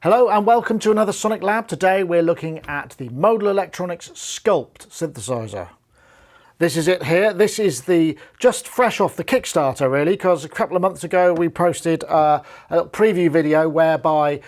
Hello and welcome to another SonicLAB. Today we're looking at the Modal Electronics Skulpt synthesizer. This is it here. This is the just fresh off the Kickstarter really, because a couple of months ago we posted a little preview video whereby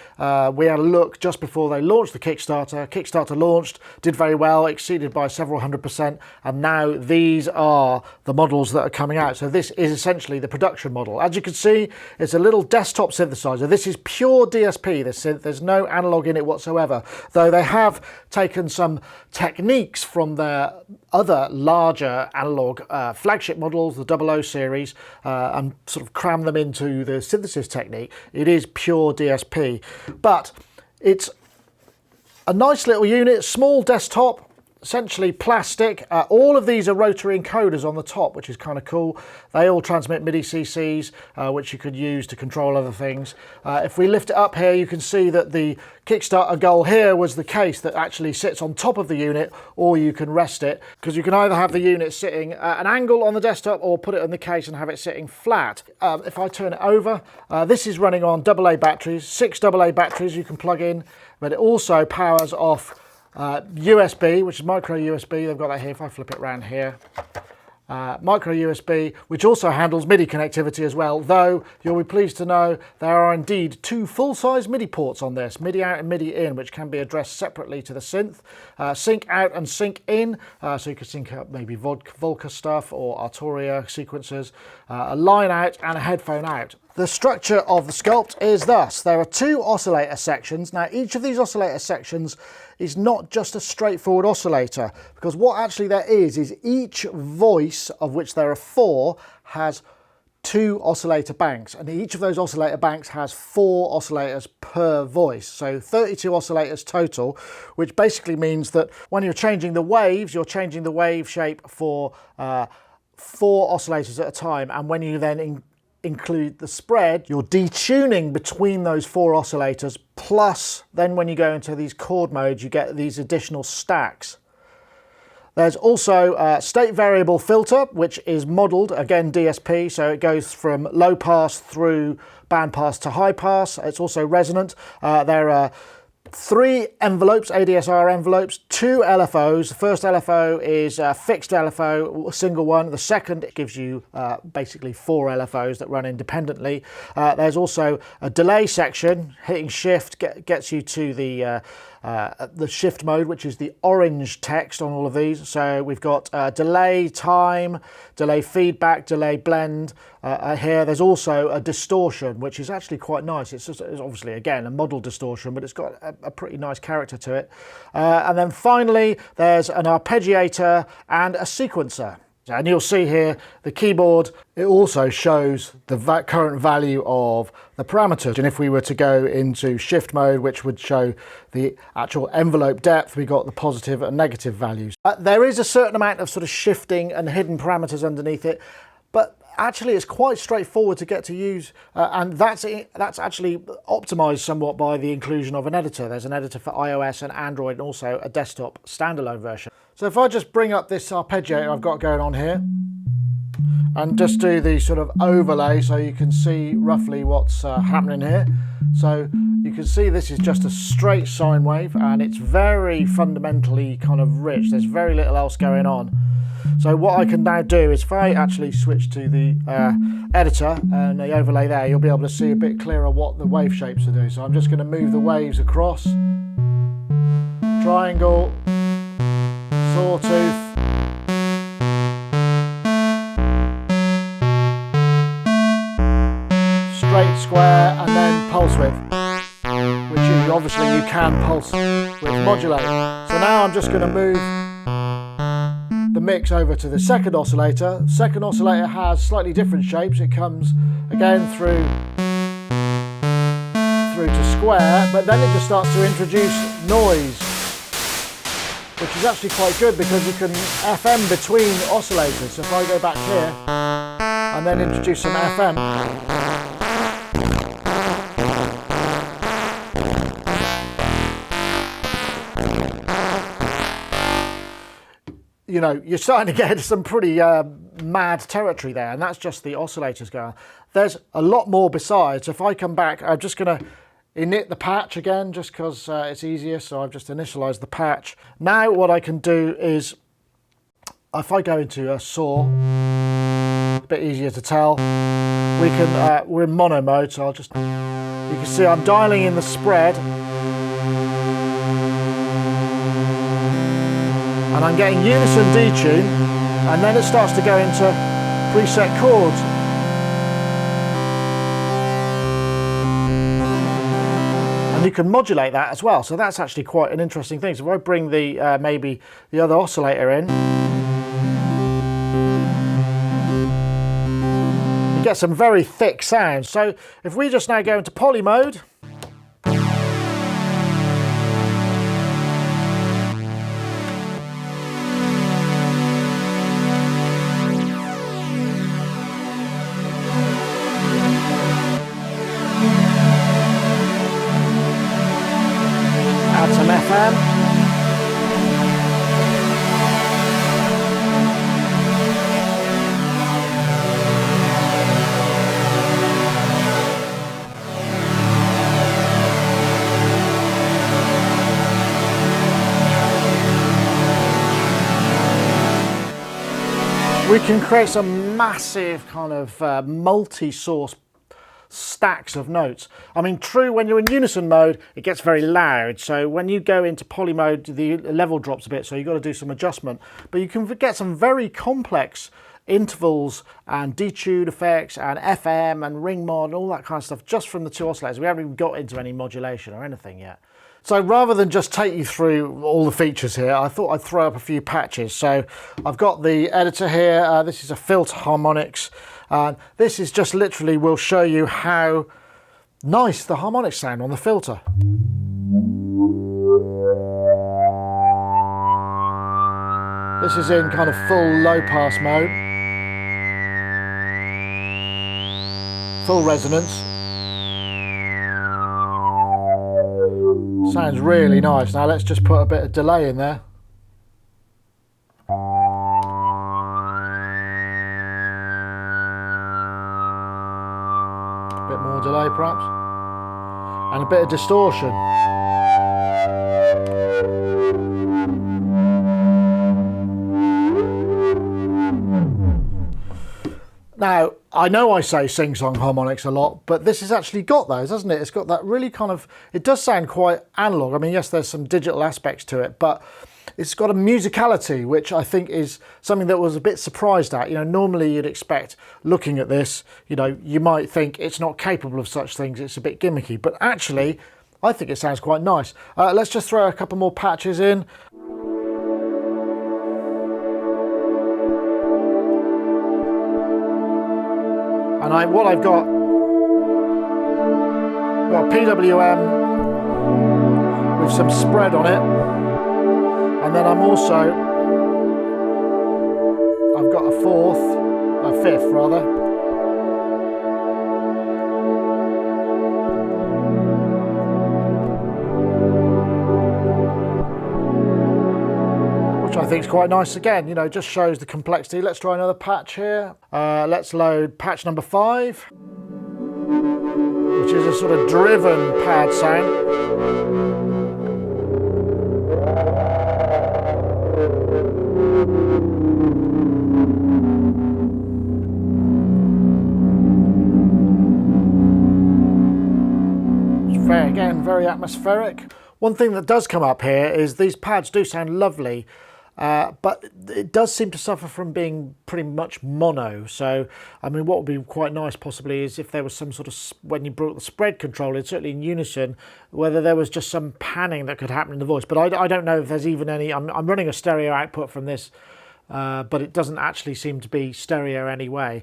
we had a look just before they launched the Kickstarter. Kickstarter launched, did very well, exceeded by several 100%, and now these are the models that are coming out. So this is essentially the production model. As you can see, it's a little desktop synthesizer. This is pure DSP, this synth. There's no analog in it whatsoever, though they have taken some techniques from their other larger analog flagship models, the 00 series, and sort of cram them into the synthesis technique. It is pure DSP, but it's a nice little unit, small desktop, essentially plastic. All of these are rotary encoders on the top, which is kind of cool. They all transmit MIDI CCs, which you could use to control other things. If we lift it up here, you can see that the Kickstarter goal here was the case that actually sits on top of the unit, or you can rest it, because you can either have the unit sitting at an angle on the desktop or put it in the case and have it sitting flat. If I turn it over, this is running on AA batteries, 6 AA batteries you can plug in, but it also powers off USB, which is micro USB. They've got that here. If I flip it around here, micro USB, which also handles MIDI connectivity as well, though you'll be pleased to know there are indeed 2 full-size MIDI ports on this, MIDI out and MIDI in, which can be addressed separately to the synth. Sync out and sync in, so you can sync up maybe Volca stuff or Arturia sequencers, a line out and a headphone out. The structure of the Skulpt is thus. There are 2 oscillator sections. Now each of these oscillator sections is not just a straightforward oscillator, because what actually there is each voice, of which there are 4, has 2 oscillator banks, and each of those oscillator banks has 4 oscillators per voice, so 32 oscillators total, which basically means that when you're changing the waves, you're changing the wave shape for 4 oscillators at a time, and when you then include the spread, you're detuning between those 4 oscillators, plus then when you go into these chord modes you get these additional stacks. There's also a state variable filter, which is modeled, again DSP, so it goes from low pass through band pass to high pass. It's also resonant. There are 3 envelopes, ADSR envelopes, 2 LFOs. The first LFO is a fixed LFO, a single one. The second gives you basically 4 LFOs that run independently. There's also a delay section. Hitting shift gets you to the shift mode, which is the orange text on all of these. So we've got delay time, delay feedback, delay blend. Here there's also a distortion, which is actually quite nice. It's obviously, again, a model distortion, but it's got a pretty nice character to it. And then finally, there's an arpeggiator and a sequencer. And you'll see here the keyboard, it also shows the current value of the parameters. And if we were to go into shift mode, which would show the actual envelope depth, we got the positive and negative values. There is a certain amount of sort of shifting and hidden parameters underneath it, but actually it's quite straightforward to get to use, and that's actually optimized somewhat by the inclusion of an editor. There's an editor for iOS and Android, and also a desktop standalone version. So if I just bring up this arpeggiator I've got going on here and just do the sort of overlay so you can see roughly what's happening here. So you can see this is just a straight sine wave, and it's very fundamentally kind of rich. There's very little else going on. So what I can now do is if I actually switch to the editor and the overlay there, you'll be able to see a bit clearer what the wave shapes are doing. So I'm just going to move the waves across. Triangle, sawtooth, straight, square, and then pulse width, which obviously you can pulse with modulate. So now I'm just going to move the mix over to the second oscillator. Second oscillator has slightly different shapes. It comes again through to square, but then it just starts to introduce noise, which is actually quite good because you can FM between oscillators. So if I go back here and then introduce some FM, you know, you're starting to get some pretty mad territory there, and that's just the oscillators going. There's a lot more besides. If I come back, I'm just going to init the patch again, just because it's easier, so I've just initialized the patch. Now what I can do is, if I go into a saw, a bit easier to tell, we can, we're in mono mode, so I'll just, you can see I'm dialing in the spread, and I'm getting unison detune, and then it starts to go into preset chords. And you can modulate that as well, so that's actually quite an interesting thing. So if I bring the maybe the other oscillator in, you get some very thick sounds. So if we just now go into poly mode, add some FM. We can create some massive kind of multi-source stacks of notes. I mean, true, when you're in unison mode, it gets very loud. So when you go into poly mode, the level drops a bit, so you've got to do some adjustment. But you can get some very complex intervals and detune effects and FM and ring mod and all that kind of stuff just from the two oscillators. We haven't even got into any modulation or anything yet. So rather than just take you through all the features here, I thought I'd throw up a few patches. So I've got the editor here. This is a filter harmonics. This is just literally will show you how nice the harmonics sound on the filter. This is in kind of full low pass mode. Full resonance. Sounds really nice. Now let's just put a bit of delay in there. A bit more delay perhaps. And a bit of distortion. Now, I know I say sing-song harmonics a lot, but this has actually got those, hasn't it? It's got that really kind of, it does sound quite analog. I mean, yes, there's some digital aspects to it, but it's got a musicality, which I think is something that I was a bit surprised at. You know, normally you'd expect, looking at this, you know, you might think it's not capable of such things, it's a bit gimmicky, but actually, I think it sounds quite nice. Let's just throw a couple more patches in. And what I've got PWM with some spread on it, and then I've got a fifth rather. Which I think is quite nice again, you know, just shows the complexity. Let's try another patch here. Let's load patch number 5, which is a sort of driven pad sound. It's again, very atmospheric. One thing that does come up here is these pads do sound lovely. But it does seem to suffer from being pretty much mono. So, I mean, what would be quite nice possibly is if there was some sort of, when you brought the spread control in, certainly in unison, whether there was just some panning that could happen in the voice. But I don't know if there's even any, I'm running a stereo output from this, but it doesn't actually seem to be stereo anyway.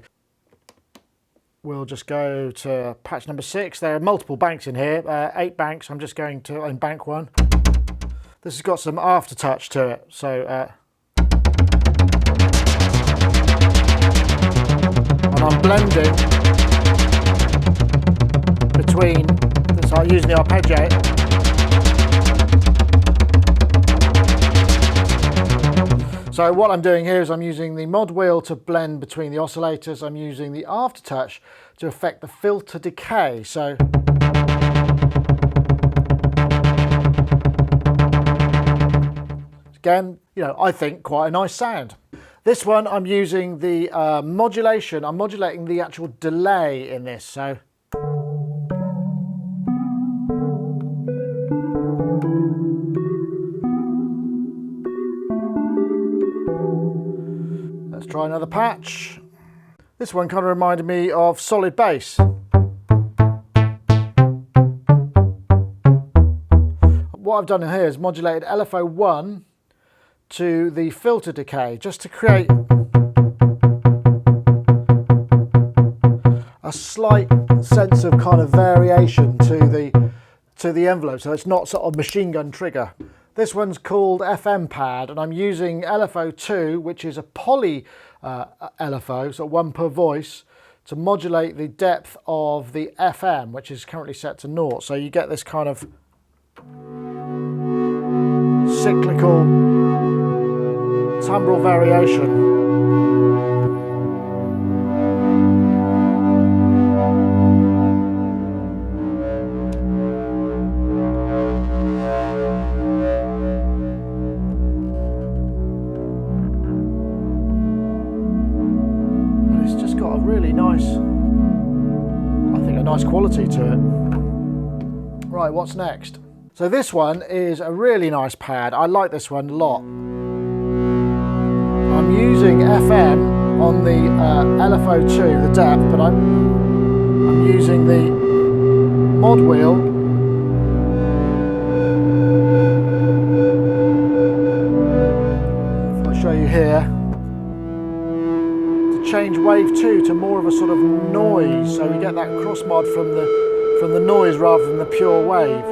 We'll just go to patch number 6. There are multiple banks in here, 8 banks. I'm just going to, in bank 1. This has got some aftertouch to it, so and I'm blending between, so I'm using the arpeggiator. So what I'm doing here is I'm using the mod wheel to blend between the oscillators. I'm using the aftertouch to affect the filter decay. So again, you know, I think quite a nice sound. This one I'm using the modulation. I'm modulating the actual delay in this, so let's try another patch. This one kind of reminded me of solid bass. What I've done in here is modulated LFO1 to the filter decay, just to create a slight sense of kind of variation to the envelope, so it's not sort of machine gun trigger. This one's called FM pad, and I'm using LFO2, which is a poly LFO, so one per voice, to modulate the depth of the FM, which is currently set to 0. So you get this kind of cyclical timbral variation. Really nice, I think, a nice quality to it. Right, what's next? So this one is a really nice pad. I like this one a lot. I'm using FM on the LFO2, the depth, but I'm using the mod wheel if I show you here, change wave 2 to more of a sort of noise, so we get that cross mod from the noise rather than the pure wave.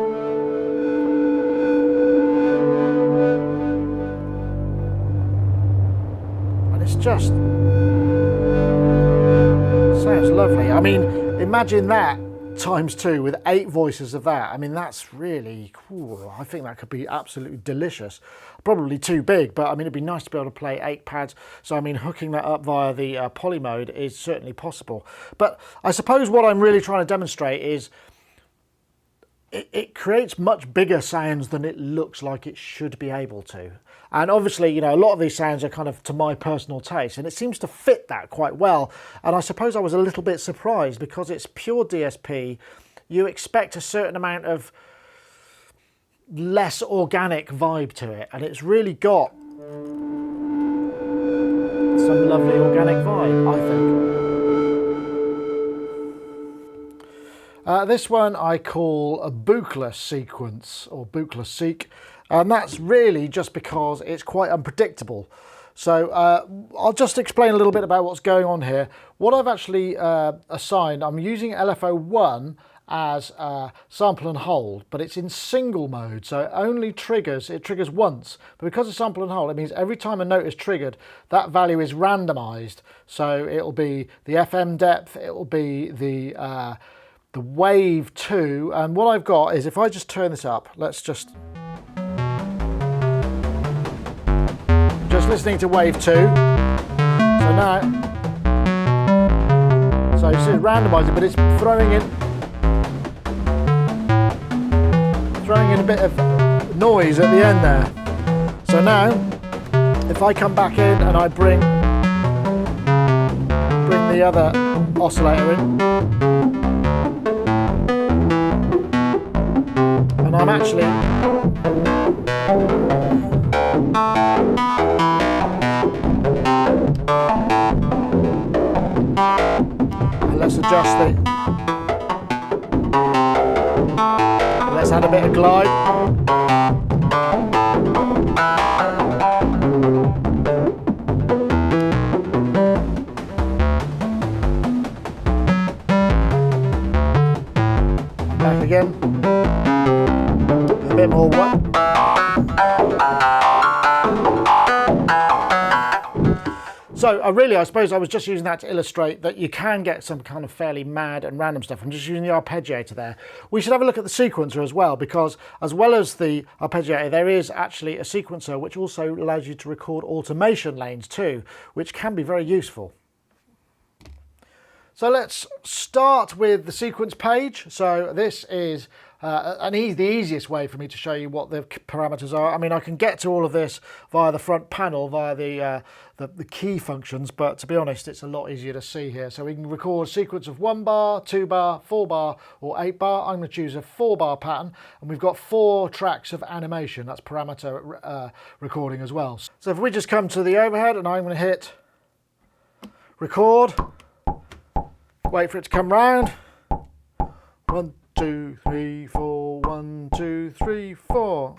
And it's just sounds lovely. I mean, imagine that times 2 with 8 voices of that. I mean, that's really cool. I think that could be absolutely delicious. Probably too big, but I mean, it'd be nice to be able to play 8 pads. So I mean, hooking that up via the poly mode is certainly possible. But I suppose what I'm really trying to demonstrate is it creates much bigger sounds than it looks like it should be able to. And obviously, you know, a lot of these sounds are kind of to my personal taste, and it seems to fit that quite well. And I suppose I was a little bit surprised, because it's pure DSP. You expect a certain amount of less organic vibe to it, and it's really got some lovely organic vibe, I think. This one I call a boucle sequence, or boucle seq, and that's really just because it's quite unpredictable. So I'll just explain a little bit about what's going on here. What I've actually assigned, I'm using LFO1 as sample and hold, but it's in single mode, so it only triggers once. But because it's sample and hold, it means every time a note is triggered, that value is randomized. So it'll be the FM depth, it will be the wave 2, and what I've got is, if I just turn this up, let's just listening to wave 2. So now, so you see it's randomizing, but it's throwing in a bit of noise at the end there. So now, if I come back in and I bring the other oscillator in, and I'm actually let's adjust let's add a bit of glide. Back again. A bit more what? So I suppose I was just using that to illustrate that you can get some kind of fairly mad and random stuff. I'm just using the arpeggiator there. We should have a look at the sequencer as well, because as well as the arpeggiator, there is actually a sequencer which also allows you to record automation lanes too, which can be very useful. So let's start with the sequence page. So this is the easiest way for me to show you what the parameters are. I mean, I can get to all of this via the front panel, via the key functions, but to be honest, it's a lot easier to see here. So we can record a sequence of 1 bar, 2 bar, 4 bar, or 8 bar. I'm going to choose a 4 bar pattern, and we've got 4 tracks of animation. That's parameter recording as well. So if we just come to the overhead, and I'm going to hit record, wait for it to come round. 1, 2, 3, 4, 1, 2, 3, 4.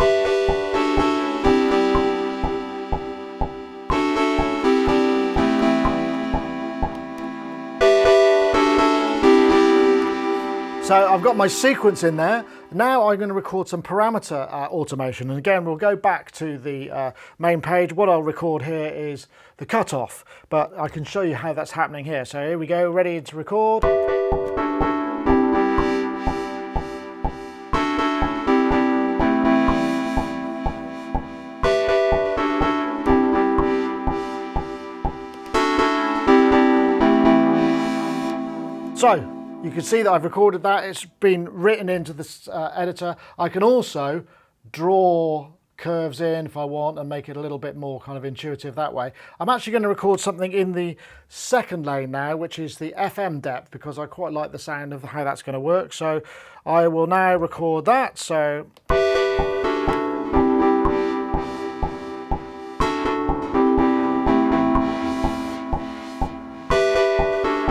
So I've got my sequence in there. Now I'm going to record some parameter automation. And again, we'll go back to the main page. What I'll record here is the cutoff, but I can show you how that's happening here. So here we go, ready to record. So you can see that I've recorded that. It's been written into this editor. I can also draw curves in if I want and make it a little bit more kind of intuitive that way. I'm actually going to record something in the second lane now, which is the FM depth, because I quite like the sound of how that's going to work. So I will now record that. So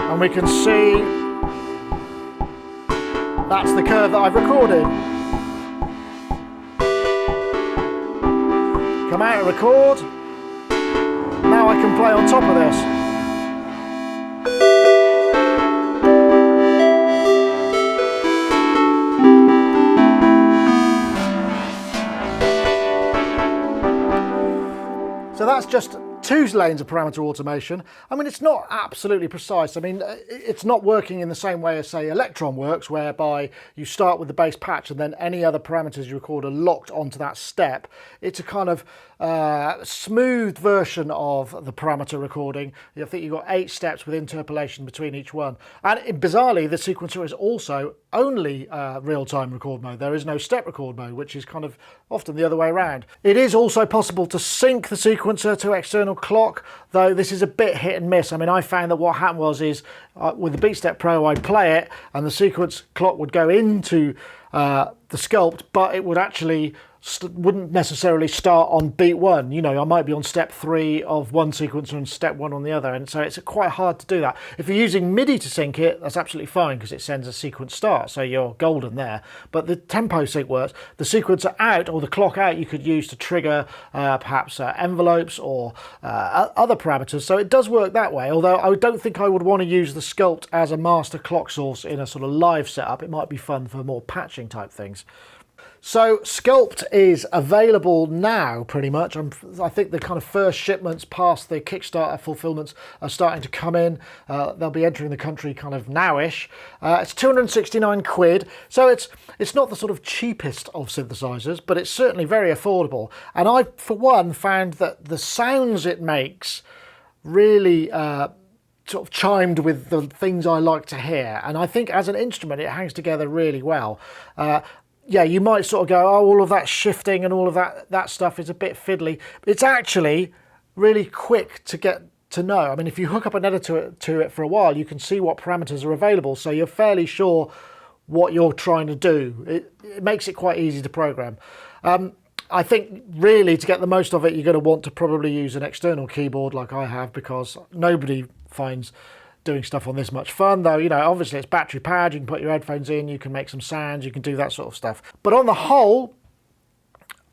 and we can see that's the curve that I've recorded. Come out and record. Now I can play on top of this. So that's just 2 lanes of parameter automation. I mean, it's not absolutely precise. I mean, it's not working in the same way as, say, Electron works, whereby you start with the bass patch and then any other parameters you record are locked onto that step. It's a kind of smooth version of the parameter recording. I think you've got 8 steps with interpolation between each one. And bizarrely, the sequencer is also only real-time record mode. There is no step record mode, which is kind of often the other way around. It is also possible to sync the sequencer to external clock, though this is a bit hit and miss. I mean, I found that what happened was with the BeatStep Pro, I'd play it and the sequence clock would go into the Skulpt, but it would actually wouldn't necessarily start on beat 1. You know, I might be on step 3 of one sequencer and step 1 on the other, and so it's quite hard to do that. If you're using MIDI to sync it, that's absolutely fine because it sends a sequence start, so you're golden there. But the tempo sync works. The sequencer out, or the clock out, you could use to trigger perhaps envelopes or other parameters, so it does work that way, although I don't think I would want to use the Skulpt as a master clock source in a sort of live setup. It might be fun for more patching type things. So Skulpt is available now, pretty much. I think the kind of first shipments past the Kickstarter fulfillments are starting to come in. They'll be entering the country kind of nowish. It's 269 quid, so it's not the sort of cheapest of synthesizers, but it's certainly very affordable. And I, for one, found that the sounds it makes really sort of chimed with the things I like to hear. And I think as an instrument, it hangs together really well. Yeah, you might sort of go, oh, all of that shifting and all of that stuff is a bit fiddly. It's actually really quick to get to know. I mean, if you hook up an editor to it for a while, you can see what parameters are available, so you're fairly sure what you're trying to do. It makes it quite easy to program. I think really to get the most of it, you're going to want to probably use an external keyboard like I have, because nobody finds doing stuff on this much fun, though. You know, obviously it's battery powered, you can put your headphones in, you can make some sounds, you can do that sort of stuff. But on the whole,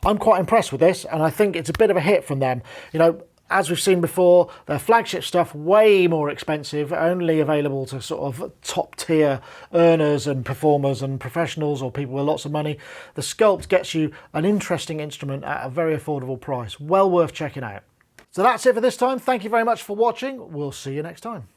I'm quite impressed with this, and I think it's a bit of a hit from them. You know, as we've seen before, their flagship stuff way more expensive, only available to sort of top tier earners and performers and professionals or people with lots of money. The Skulpt gets you an interesting instrument at a very affordable price. Well worth checking out. So that's it for this time. Thank you very much for watching. We'll see you next time.